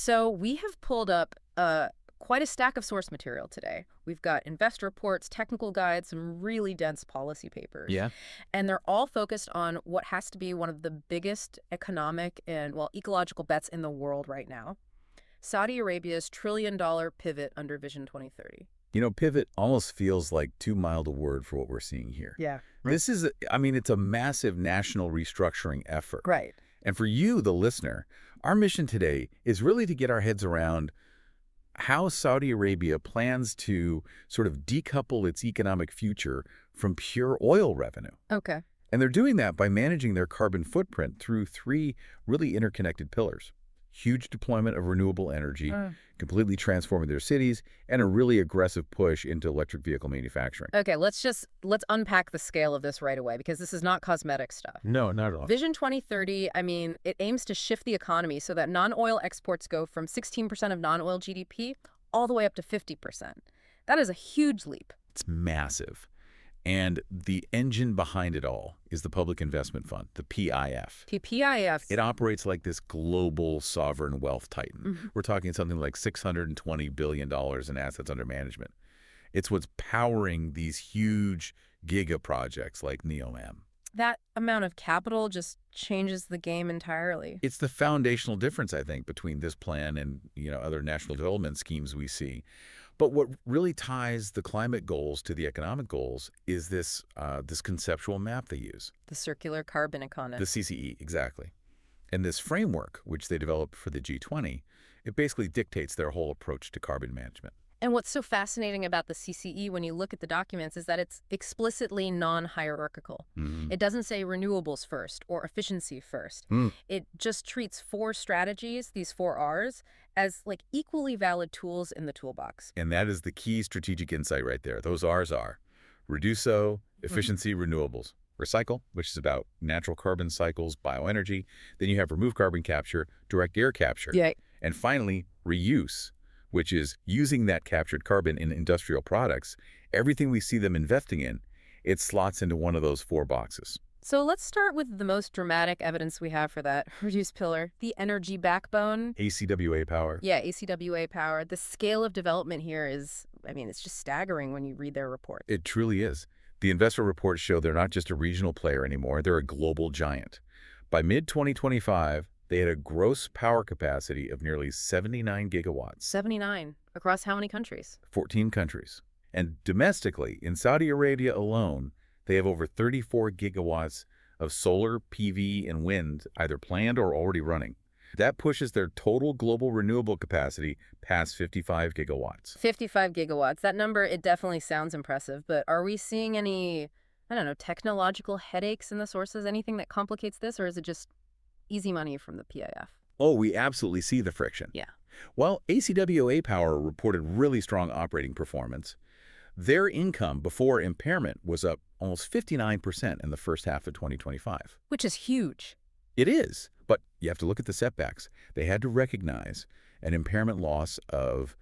So we have pulled up quite a stack of source material today. We've got investor reports, technical guides, some really dense policy papers. Yeah. And they're all focused on what has to be one of the biggest economic and, well, ecological bets in the world right now. Saudi Arabia's trillion-dollar pivot under Vision 2030. Pivot almost feels like too mild a word for what we're seeing here. Yeah. This is, it's a massive national restructuring effort. Right. And for you, the listener, our mission today is really to get our heads around how Saudi Arabia plans to sort of decouple its economic future from pure oil revenue. Okay. And they're doing that by managing their carbon footprint through three really interconnected pillars. Huge deployment of renewable energy, completely transforming their cities, and a really aggressive push into electric vehicle manufacturing. Okay, let's unpack the scale of this right away, because this is not cosmetic stuff. No, not at all. Vision 2030, it aims to shift the economy so that non-oil exports go from 16% of non-oil GDP all the way up to 50%. That is a huge leap. It's massive. And the engine behind it all is the Public Investment Fund, the PIF. PIF. It operates like this global sovereign wealth titan. We're talking something like $620 billion in assets under management. It's what's powering these huge giga projects like NEOM. That amount of capital just changes the game entirely. It's the foundational difference, I think, between this plan and other national development schemes we see. But what really ties the climate goals to the economic goals is this conceptual map they use. The circular carbon economy. The CCE, exactly. And this framework, which they developed for the G20, it basically dictates their whole approach to carbon management. And what's so fascinating about the CCE when you look at the documents is that it's explicitly non-hierarchical. It doesn't say renewables first or efficiency first. It just treats four strategies, these four R's, as like equally valid tools in the toolbox. And that is the key strategic insight right there. Those R's are reduco, efficiency, renewables. Recycle, which is about natural carbon cycles, bioenergy. Then you have remove carbon capture, direct air capture. Yeah. And finally, reuse, which is using that captured carbon in industrial products. Everything we see them investing in, it slots into one of those four boxes. So let's start with the most dramatic evidence we have for that reduced pillar, the energy backbone. ACWA power. Yeah, ACWA power. The scale of development here is, it's just staggering when you read their report. It truly is. The investor reports show they're not just a regional player anymore, they're a global giant. By mid-2025, they had a gross power capacity of nearly 79 gigawatts. 79. Across how many countries? 14 countries. And domestically, in Saudi Arabia alone, they have over 34 gigawatts of solar, PV, and wind either planned or already running. That pushes their total global renewable capacity past 55 gigawatts. 55 gigawatts. That number, it definitely sounds impressive, but are we seeing any, technological headaches in the sources, anything that complicates this, or is it just easy money from the PIF? Oh, we absolutely see the friction. Yeah. Well, ACWA Power reported really strong operating performance. Their income before impairment was up almost 59% in the first half of 2025. Which is huge. It is, but you have to look at the setbacks. They had to recognize an impairment loss of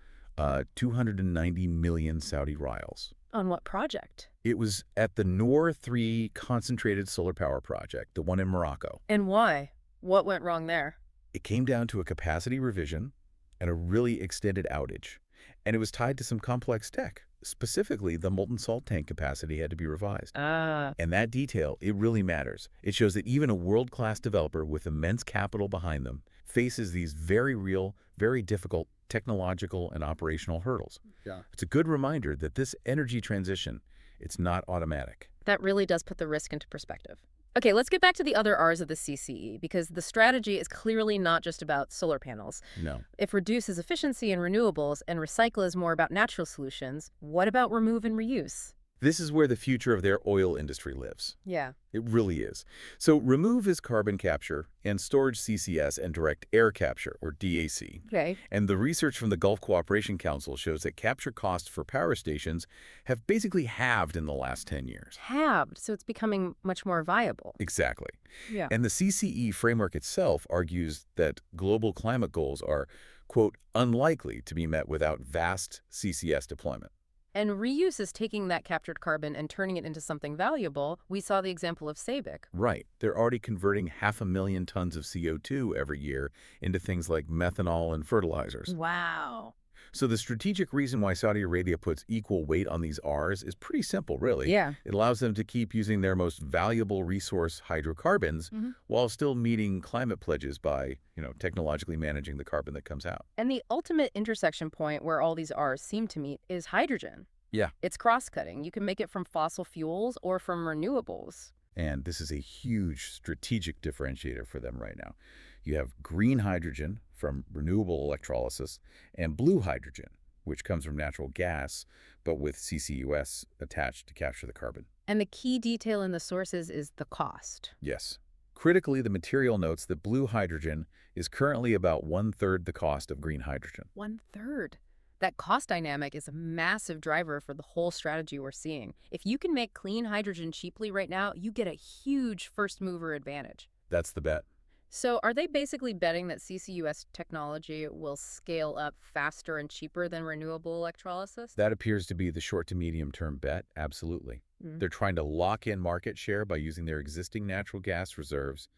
290 million Saudi riyals. On what project? It was at the Noor 3 concentrated solar power project, the one in Morocco. And why? What went wrong there? It came down to a capacity revision and a really extended outage. And it was tied to some complex tech. Specifically, the molten salt tank capacity had to be revised. And that detail, it really matters. It shows that even a world-class developer with immense capital behind them faces these very real, very difficult technological and operational hurdles. Yeah. It's a good reminder that this energy transition, it's not automatic. That really does put the risk into perspective. Okay, let's get back to the other R's of the CCE, because the strategy is clearly not just about solar panels. No. If reduce is efficiency and renewables and recycle is more about natural solutions, what about remove and reuse? This is where the future of their oil industry lives. Yeah. It really is. So remove is carbon capture and storage CCS and direct air capture, or DAC. Okay. And the research from the Gulf Cooperation Council shows that capture costs for power stations have basically halved in the last 10 years. Halved, so it's becoming much more viable. Exactly. Yeah. And the CCE framework itself argues that global climate goals are, quote, unlikely to be met without vast CCS deployment. And reuse is taking that captured carbon and turning it into something valuable. We saw the example of Sabic. Right. They're already converting 500,000 tons of CO2 every year into things like methanol and fertilizers. Wow. So the strategic reason why Saudi Arabia puts equal weight on these Rs is pretty simple, really. Yeah. It allows them to keep using their most valuable resource, hydrocarbons, while still meeting climate pledges by, technologically managing the carbon that comes out. And the ultimate intersection point where all these Rs seem to meet is hydrogen. Yeah. It's cross-cutting. You can make it from fossil fuels or from renewables. And this is a huge strategic differentiator for them right now. You have green hydrogen from renewable electrolysis and blue hydrogen, which comes from natural gas, but with CCUS attached to capture the carbon. And the key detail in the sources is the cost. Yes. Critically, the material notes that blue hydrogen is currently about 1/3 the cost of green hydrogen. 1/3. That cost dynamic is a massive driver for the whole strategy we're seeing. If you can make clean hydrogen cheaply right now, you get a huge first mover advantage. That's the bet. So are they basically betting that CCUS technology will scale up faster and cheaper than renewable electrolysis? That appears to be the short to medium term bet, absolutely. They're trying to lock in market share by using their existing natural gas reserves,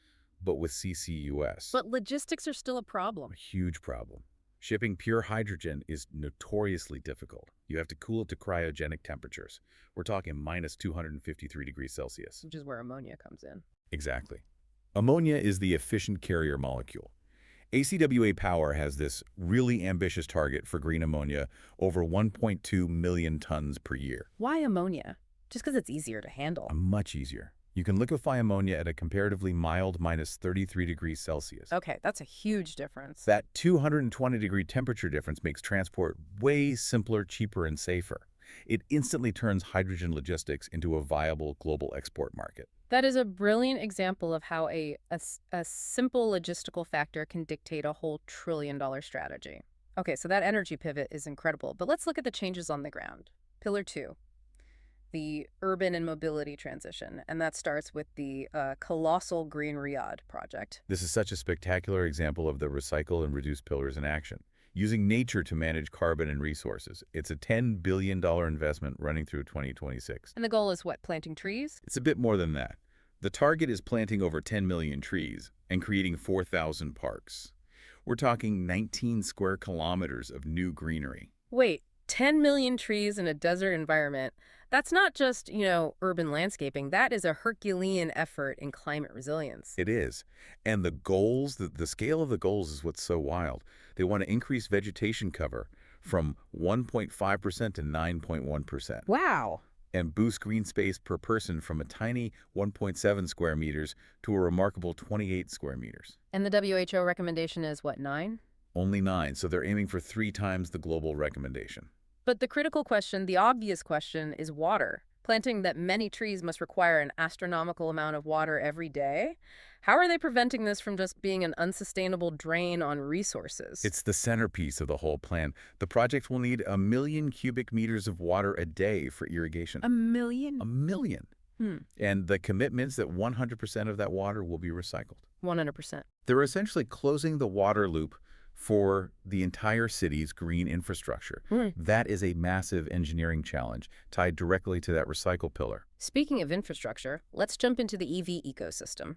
but with CCUS. But logistics are still a problem. A huge problem. Shipping pure hydrogen is notoriously difficult. You have to cool it to cryogenic temperatures. We're talking minus 253 degrees Celsius. Which is where ammonia comes in. Exactly. Ammonia is the efficient carrier molecule. ACWA Power has this really ambitious target for green ammonia over 1.2 million tons per year. Why ammonia? Just because it's easier to handle. Much easier. You can liquefy ammonia at a comparatively mild minus 33 degrees Celsius. Okay, that's a huge difference. That 220-degree temperature difference makes transport way simpler, cheaper, and safer. It instantly turns hydrogen logistics into a viable global export market. That is a brilliant example of how a simple logistical factor can dictate a whole trillion-dollar strategy. Okay, so that energy pivot is incredible, but let's look at the changes on the ground. Pillar 2, the urban and mobility transition, and that starts with the colossal Green Riyadh project. This is such a spectacular example of the recycle and reduce pillars in action. Using nature to manage carbon and resources. It's a $10 billion investment running through 2026. And the goal is what, planting trees? It's a bit more than that. The target is planting over 10 million trees and creating 4,000 parks. We're talking 19 square kilometers of new greenery. Wait, 10 million trees in a desert environment. That's not just, urban landscaping. That is a Herculean effort in climate resilience. It is. And the goals, the scale of the goals is what's so wild. They want to increase vegetation cover from 1.5% to 9.1%. Wow. And boost green space per person from a tiny 1.7 square meters to a remarkable 28 square meters. And the WHO recommendation is what, 9? Only 9, so they're aiming for 3 times the global recommendation. But the critical question, the obvious question, is water. Planting that many trees must require an astronomical amount of water every day. How are they preventing this from just being an unsustainable drain on resources? It's the centerpiece of the whole plan. The project will need 1 million cubic meters of water a day for irrigation. 1 million? 1 million. And the commitments that 100% of that water will be recycled. 100%. They're essentially closing the water loop for the entire city's green infrastructure. That is a massive engineering challenge tied directly to that recycle pillar. Speaking of infrastructure, let's jump into the EV ecosystem.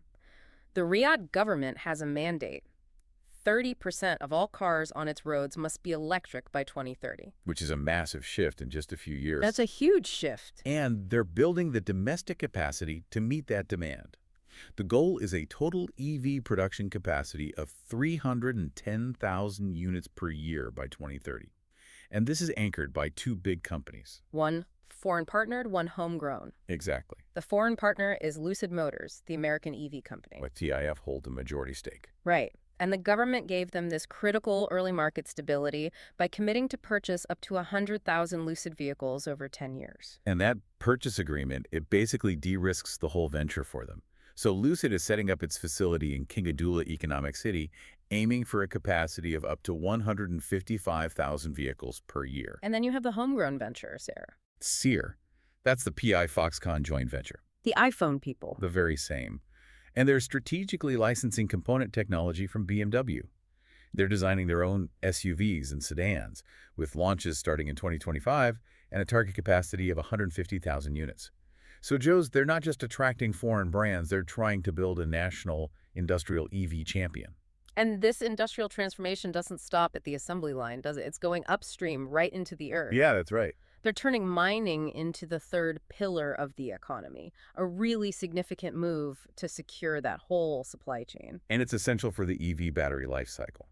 The Riyadh government has a mandate. 30% of all cars on its roads must be electric by 2030. Which is a massive shift in just a few years. That's a huge shift. And they're building the domestic capacity to meet that demand. The goal is a total EV production capacity of 310,000 units per year by 2030. And this is anchored by 2 big companies. One foreign partnered, one homegrown. Exactly. The foreign partner is Lucid Motors, the American EV company. Where TIF holds a majority stake. Right. And the government gave them this critical early market stability by committing to purchase up to 100,000 Lucid vehicles over 10 years. And that purchase agreement, it basically de-risks the whole venture for them. So Lucid is setting up its facility in King Abdullah Economic City, aiming for a capacity of up to 155,000 vehicles per year. And then you have the homegrown venture, Sarah. SEER. That's the PI Foxconn joint venture. The iPhone people. The very same. And they're strategically licensing component technology from BMW. They're designing their own SUVs and sedans, with launches starting in 2025 and a target capacity of 150,000 units. So, Joe's, they're not just attracting foreign brands, they're trying to build a national industrial EV champion. And this industrial transformation doesn't stop at the assembly line, does it? It's going upstream right into the earth. Yeah, that's right. They're turning mining into the third pillar of the economy, a really significant move to secure that whole supply chain. And it's essential for the EV battery life cycle.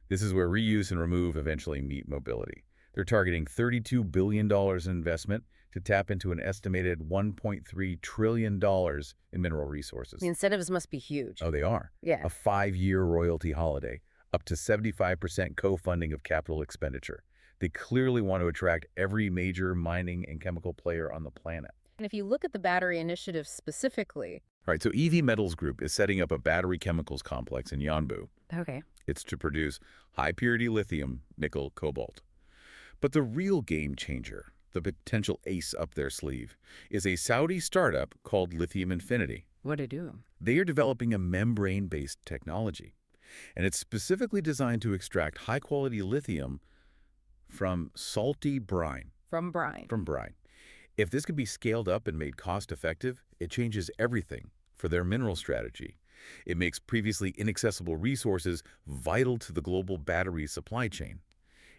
This is where reuse and remove eventually meet mobility. They're targeting $32 billion in investment to tap into an estimated $1.3 trillion in mineral resources. The incentives must be huge. Oh, they are. Yeah. A 5-year royalty holiday, up to 75% co-funding of capital expenditure. They clearly want to attract every major mining and chemical player on the planet. And if you look at the battery initiative specifically... All right, so EV Metals Group is setting up a battery chemicals complex in Yanbu. Okay. It's to produce high-purity lithium, nickel, cobalt. But the real game changer, the potential ace up their sleeve, is a Saudi startup called Lithium Infinity. What do they do? They are developing a membrane-based technology, and it's specifically designed to extract high-quality lithium from salty brine. From brine. From brine. If this could be scaled up and made cost-effective, it changes everything for their mineral strategy. It makes previously inaccessible resources vital to the global battery supply chain.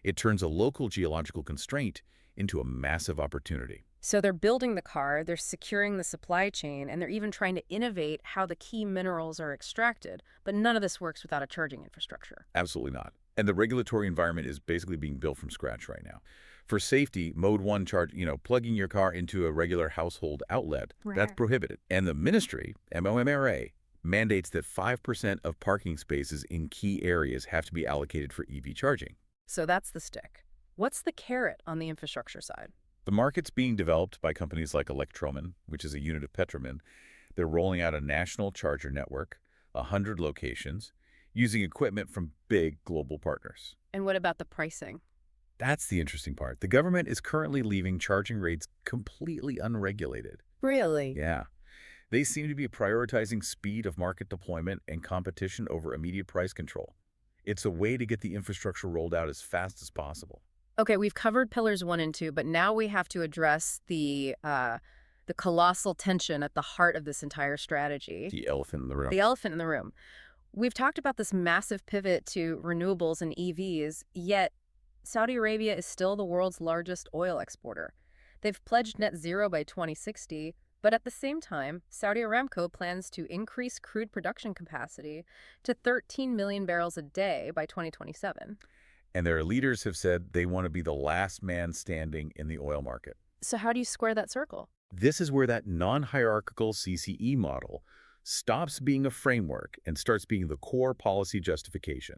It turns a local geological constraint into a massive opportunity. So they're building the car, they're securing the supply chain, and they're even trying to innovate how the key minerals are extracted. But none of this works without a charging infrastructure. Absolutely not. And the regulatory environment is basically being built from scratch right now. For safety, Mode 1 charge, plugging your car into a regular household outlet, that's prohibited. And the ministry, MOMRA, mandates that 5% of parking spaces in key areas have to be allocated for EV charging. So that's the stick. What's the carrot on the infrastructure side? The market's being developed by companies like Electromin, which is a unit of Petromin. They're rolling out a national charger network, 100 locations, using equipment from big global partners. And what about the pricing? That's the interesting part. The government is currently leaving charging rates completely unregulated. Really? Yeah. They seem to be prioritizing speed of market deployment and competition over immediate price control. It's a way to get the infrastructure rolled out as fast as possible. Okay, we've covered pillars 1 and 2, but now we have to address the colossal tension at the heart of this entire strategy. The elephant in the room. The elephant in the room. We've talked about this massive pivot to renewables and EVs, yet Saudi Arabia is still the world's largest oil exporter. They've pledged net zero by 2060, but at the same time, Saudi Aramco plans to increase crude production capacity to 13 million barrels a day by 2027. And their leaders have said they want to be the last man standing in the oil market. So how do you square that circle? This is where that non-hierarchical CCE model stops being a framework and starts being the core policy justification.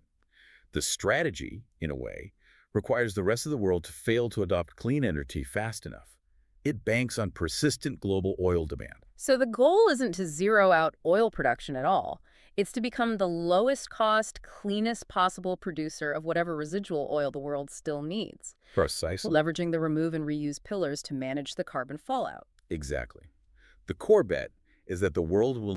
The strategy, in a way, requires the rest of the world to fail to adopt clean energy fast enough. It banks on persistent global oil demand. So the goal isn't to zero out oil production at all. It's to become the lowest cost, cleanest possible producer of whatever residual oil the world still needs. Precisely. Leveraging the remove and reuse pillars to manage the carbon fallout. Exactly. The core bet is that the world will